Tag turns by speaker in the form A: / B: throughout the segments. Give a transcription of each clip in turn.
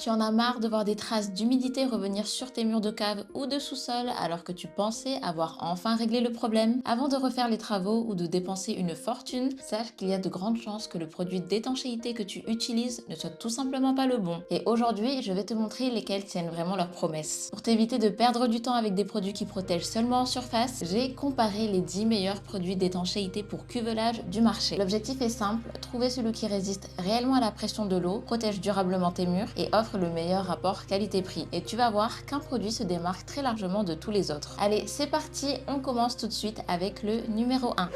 A: Tu en as marre de voir des traces d'humidité revenir sur tes murs de cave ou de sous-sol alors que tu pensais avoir enfin réglé le problème? Avant de refaire les travaux ou de dépenser une fortune, sache qu'il y a de grandes chances que le produit d'étanchéité que tu utilises ne soit tout simplement pas le bon. Et aujourd'hui, je vais te montrer lesquels tiennent vraiment leurs promesses. Pour t'éviter de perdre du temps avec des produits qui protègent seulement en surface, j'ai comparé les 10 meilleurs produits d'étanchéité pour cuvelage du marché. L'objectif est simple, trouver celui qui résiste réellement à la pression de l'eau, protège durablement tes murs et offre le meilleur rapport qualité-prix. Et tu vas voir qu'un produit se démarque très largement de tous les autres. Allez, c'est parti, on commence tout de suite avec le numéro 1.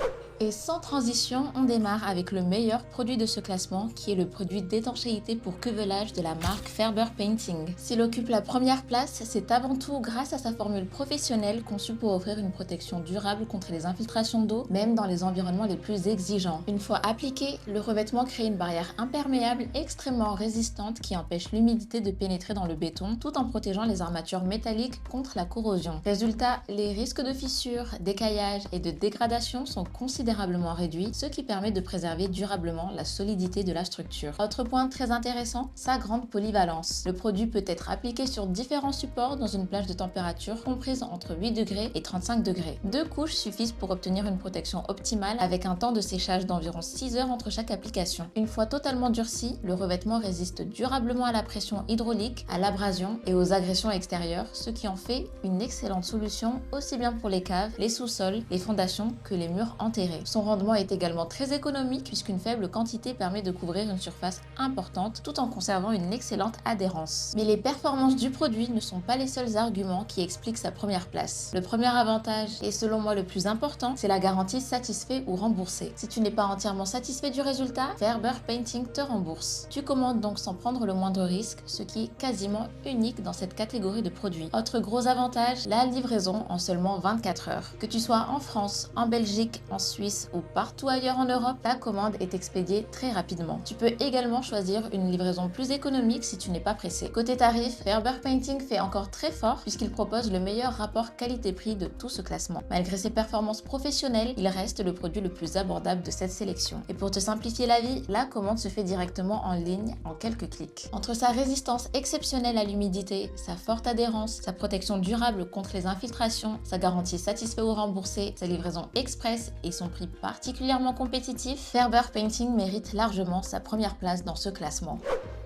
A: Et sans transition, on démarre avec le meilleur produit de ce classement qui est le produit d'étanchéité pour cuvelage de la marque Ferber Painting. S'il occupe la première place, c'est avant tout grâce à sa formule professionnelle conçue pour offrir une protection durable contre les infiltrations d'eau, même dans les environnements les plus exigeants. Une fois appliqué, le revêtement crée une barrière imperméable extrêmement résistante qui empêche l'humidité de pénétrer dans le béton tout en protégeant les armatures métalliques contre la corrosion. Résultat, les risques de fissures, d'écaillage et de dégradation sont considérables réduit, ce qui permet de préserver durablement la solidité de la structure. Autre point très intéressant, sa grande polyvalence. Le produit peut être appliqué sur différents supports dans une plage de température comprise entre 8 degrés et 35 degrés. Deux couches suffisent pour obtenir une protection optimale avec un temps de séchage d'environ 6 heures entre chaque application. Une fois totalement durci, le revêtement résiste durablement à la pression hydraulique, à l'abrasion et aux agressions extérieures, ce qui en fait une excellente solution aussi bien pour les caves, les sous-sols, les fondations que les murs enterrés. Son rendement est également très économique puisqu'une faible quantité permet de couvrir une surface importante tout en conservant une excellente adhérence. Mais les performances du produit ne sont pas les seuls arguments qui expliquent sa première place. Le premier avantage, et selon moi le plus important, c'est la garantie satisfait ou remboursé. Si tu n'es pas entièrement satisfait du résultat, Ferber Painting te rembourse. Tu commandes donc sans prendre le moindre risque, ce qui est quasiment unique dans cette catégorie de produits. Autre gros avantage, la livraison en seulement 24 heures. Que tu sois en France, en Belgique, en Suisse ou partout ailleurs en Europe, ta commande est expédiée très rapidement. Tu peux également choisir une livraison plus économique si tu n'es pas pressé. Côté tarif, Ferber Painting fait encore très fort puisqu'il propose le meilleur rapport qualité-prix de tout ce classement. Malgré ses performances professionnelles, il reste le produit le plus abordable de cette sélection. Et pour te simplifier la vie, la commande se fait directement en ligne en quelques clics. Entre sa résistance exceptionnelle à l'humidité, sa forte adhérence, sa protection durable contre les infiltrations, sa garantie satisfait ou remboursée, sa livraison express et son prix particulièrement compétitif, Ferber Painting mérite largement sa première place dans ce classement.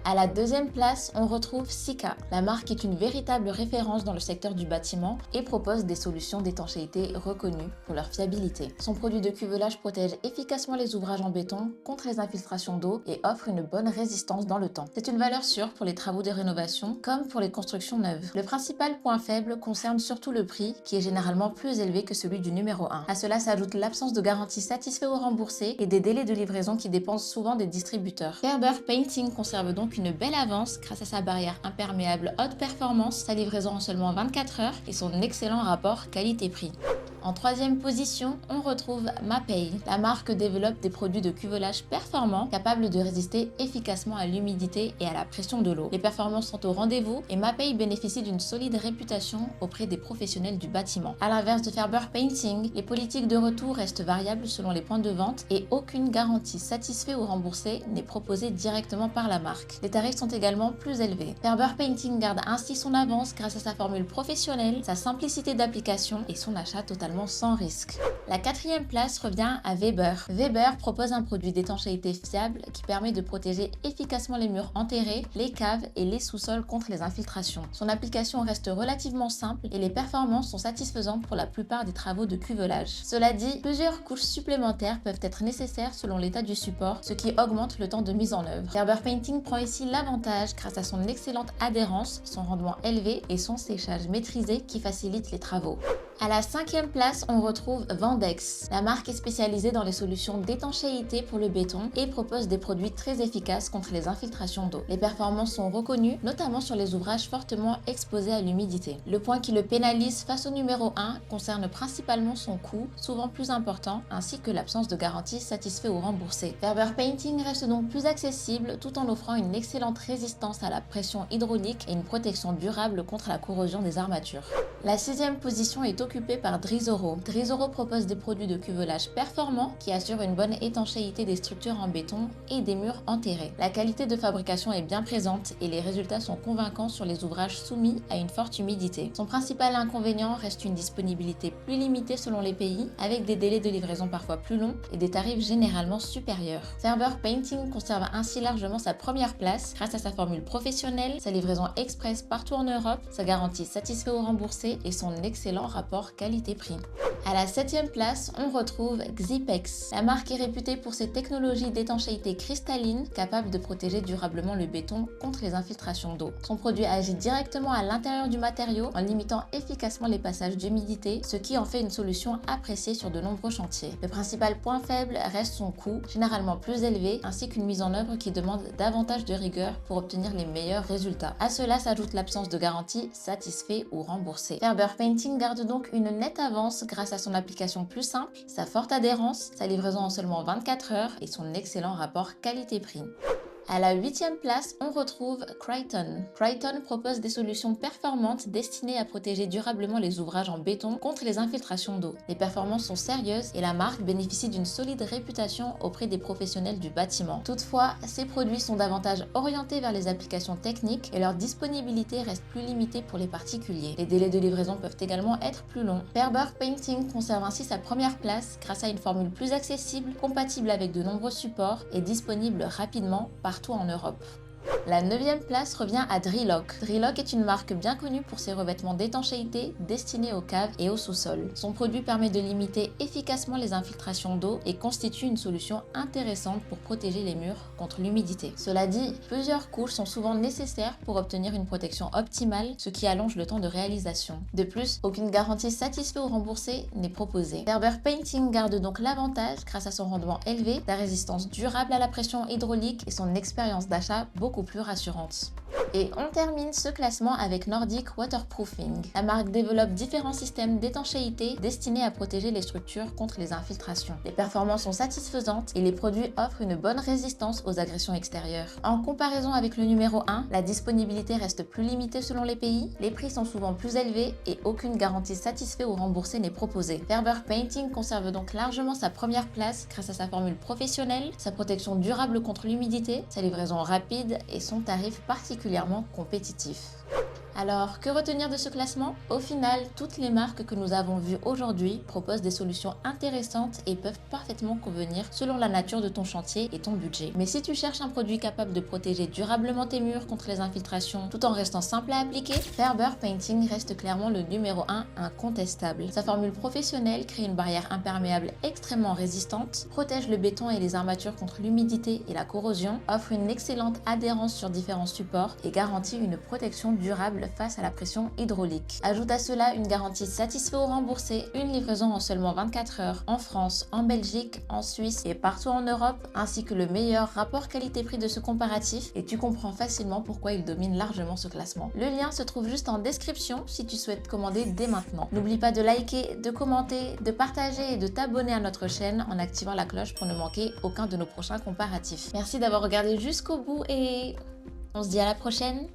A: À la deuxième place, on retrouve Sika. La marque est une véritable référence dans le secteur du bâtiment et propose des solutions d'étanchéité reconnues pour leur fiabilité. Son produit de cuvelage protège efficacement les ouvrages en béton contre les infiltrations d'eau et offre une bonne résistance dans le temps. C'est une valeur sûre pour les travaux de rénovation comme pour les constructions neuves. Le principal point faible concerne surtout le prix qui est généralement plus élevé que celui du numéro 1. À cela s'ajoute l'absence de garantie satisfait ou remboursée et des délais de livraison qui dépendent souvent des distributeurs. Ferber Painting conserve donc une belle avance grâce à sa barrière imperméable haute performance, sa livraison en seulement 24 heures et son excellent rapport qualité-prix. En troisième position, on retrouve Mapei. La marque développe des produits de cuvelage performants capables de résister efficacement à l'humidité et à la pression de l'eau. Les performances sont au rendez-vous et Mapei bénéficie d'une solide réputation auprès des professionnels du bâtiment. À l'inverse de Ferber Painting, les politiques de retour restent variables selon les points de vente et aucune garantie satisfait ou remboursée n'est proposée directement par la marque. Les tarifs sont également plus élevés. Ferber Painting garde ainsi son avance grâce à sa formule professionnelle, sa simplicité d'application et son achat totalement sans risque. La quatrième place revient à Weber. Weber propose un produit d'étanchéité fiable qui permet de protéger efficacement les murs enterrés, les caves et les sous-sols contre les infiltrations. Son application reste relativement simple et les performances sont satisfaisantes pour la plupart des travaux de cuvelage. Cela dit, plusieurs couches supplémentaires peuvent être nécessaires selon l'état du support, ce qui augmente le temps de mise en œuvre. Ferber Painting prend ici l'avantage grâce à son excellente adhérence, son rendement élevé et son séchage maîtrisé qui facilite les travaux. À la cinquième place, on retrouve Vendex. La marque est spécialisée dans les solutions d'étanchéité pour le béton et propose des produits très efficaces contre les infiltrations d'eau. Les performances sont reconnues, notamment sur les ouvrages fortement exposés à l'humidité. Le point qui le pénalise face au numéro 1 concerne principalement son coût, souvent plus important, ainsi que l'absence de garantie satisfait ou remboursée. Ferber Painting reste donc plus accessible tout en offrant une excellente résistance à la pression hydraulique et une protection durable contre la corrosion des armatures. La 6e position est occupée par Drizoro. Drizoro propose des produits de cuvelage performants qui assurent une bonne étanchéité des structures en béton et des murs enterrés. La qualité de fabrication est bien présente et les résultats sont convaincants sur les ouvrages soumis à une forte humidité. Son principal inconvénient reste une disponibilité plus limitée selon les pays, avec des délais de livraison parfois plus longs et des tarifs généralement supérieurs. Ferber Painting conserve ainsi largement sa première place grâce à sa formule professionnelle, sa livraison express partout en Europe, sa garantie satisfait ou remboursée et son excellent rapport qualité-prix. À la 7e place, on retrouve Xypex. La marque est réputée pour ses technologies d'étanchéité cristalline capables de protéger durablement le béton contre les infiltrations d'eau. Son produit agit directement à l'intérieur du matériau en limitant efficacement les passages d'humidité, ce qui en fait une solution appréciée sur de nombreux chantiers. Le principal point faible reste son coût, généralement plus élevé, ainsi qu'une mise en œuvre qui demande davantage de rigueur pour obtenir les meilleurs résultats. À cela s'ajoute l'absence de garantie satisfait ou remboursée. Ferber Painting garde donc une nette avance grâce à son application plus simple, sa forte adhérence, sa livraison en seulement 24 heures et son excellent rapport qualité-prix. À la 8e place, on retrouve Cryton. Cryton propose des solutions performantes destinées à protéger durablement les ouvrages en béton contre les infiltrations d'eau. Les performances sont sérieuses et la marque bénéficie d'une solide réputation auprès des professionnels du bâtiment. Toutefois, ces produits sont davantage orientés vers les applications techniques et leur disponibilité reste plus limitée pour les particuliers. Les délais de livraison peuvent également être plus longs. Ferber Painting conserve ainsi sa première place grâce à une formule plus accessible, compatible avec de nombreux supports et disponible rapidement partout en Europe. La 9e place revient à Drillok. Drillok est une marque bien connue pour ses revêtements d'étanchéité destinés aux caves et au sous-sol. Son produit permet de limiter efficacement les infiltrations d'eau et constitue une solution intéressante pour protéger les murs contre l'humidité. Cela dit, plusieurs couches sont souvent nécessaires pour obtenir une protection optimale, ce qui allonge le temps de réalisation. De plus, aucune garantie satisfaite ou remboursée n'est proposée. Ferber Painting garde donc l'avantage grâce à son rendement élevé, sa résistance durable à la pression hydraulique et son expérience d'achat beaucoup plus rassurante. Et on termine ce classement avec Nordic Waterproofing. La marque développe différents systèmes d'étanchéité destinés à protéger les structures contre les infiltrations. Les performances sont satisfaisantes et les produits offrent une bonne résistance aux agressions extérieures. En comparaison avec le numéro 1, la disponibilité reste plus limitée selon les pays, les prix sont souvent plus élevés et aucune garantie satisfaite ou remboursée n'est proposée. Ferber Painting conserve donc largement sa première place grâce à sa formule professionnelle, sa protection durable contre l'humidité, sa livraison rapide et son tarif particulièrement compétitif. Alors, que retenir de ce classement? Au final, toutes les marques que nous avons vues aujourd'hui proposent des solutions intéressantes et peuvent parfaitement convenir selon la nature de ton chantier et ton budget. Mais si tu cherches un produit capable de protéger durablement tes murs contre les infiltrations tout en restant simple à appliquer, Ferber Painting reste clairement le numéro 1 incontestable. Sa formule professionnelle crée une barrière imperméable extrêmement résistante, protège le béton et les armatures contre l'humidité et la corrosion, offre une excellente adhérence sur différents supports et garantit une protection durable face à la pression hydraulique. Ajoute à cela une garantie satisfaite ou remboursée, une livraison en seulement 24 heures en France, en Belgique, en Suisse et partout en Europe, ainsi que le meilleur rapport qualité-prix de ce comparatif et tu comprends facilement pourquoi il domine largement ce classement. Le lien se trouve juste en description si tu souhaites commander dès maintenant. N'oublie pas de liker, de commenter, de partager et de t'abonner à notre chaîne en activant la cloche pour ne manquer aucun de nos prochains comparatifs. Merci d'avoir regardé jusqu'au bout et on se dit à la prochaine.